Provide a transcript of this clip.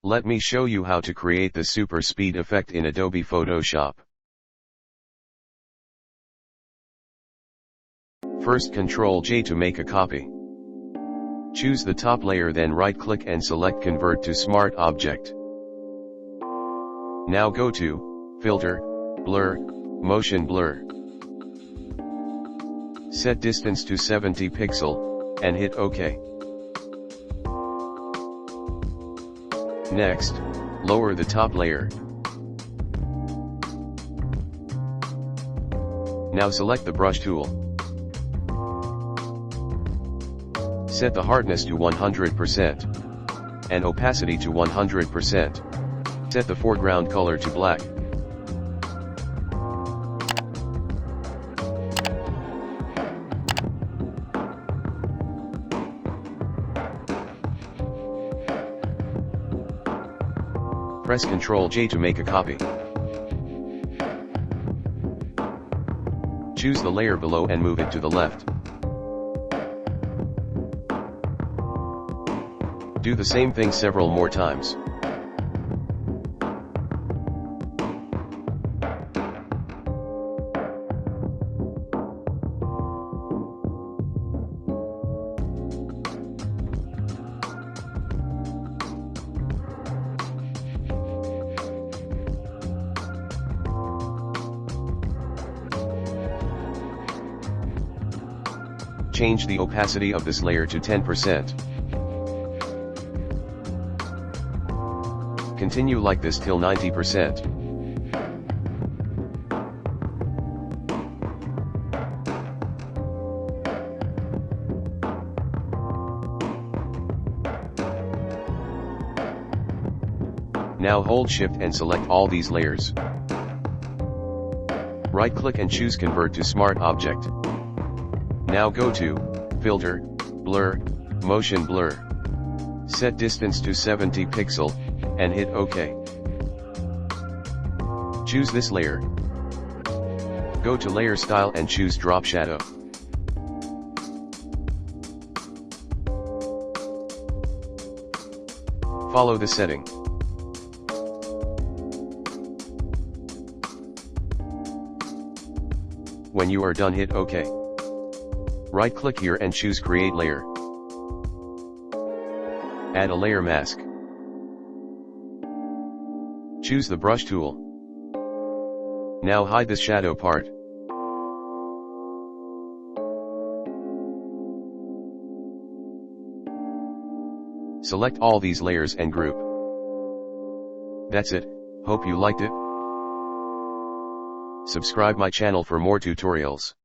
Let me show you how to create the super speed effect in Adobe Photoshop. First Ctrl+J to make a copy. Choose the top layer, then right-click and select Convert to Smart Object. Now go to Filter, Blur, Motion Blur. Set distance to 70 pixel, and hit OK. Next, lower the top layer. Now select the brush tool. Set the hardness to 100%, and opacity to 100%. Set the foreground color to black. Press Ctrl+J to make a copy. Choose the layer below and move it to the left. Do the same thing several more times. Change the opacity of this layer to 10%. Continue like this till 90%. Now hold Shift and select all these layers. Right-click and choose Convert to Smart Object. Now go to Filter, Blur, Motion Blur. Set distance to 70 pixel, and hit OK. Choose this layer. Go to Layer Style and choose Drop Shadow. Follow the setting. When you are done, hit OK. Right-click here and choose Create Layer. Add a layer mask. Choose the brush tool. Now hide this shadow part. Select all these layers and group. That's it. Hope you liked it. Subscribe my channel for more tutorials.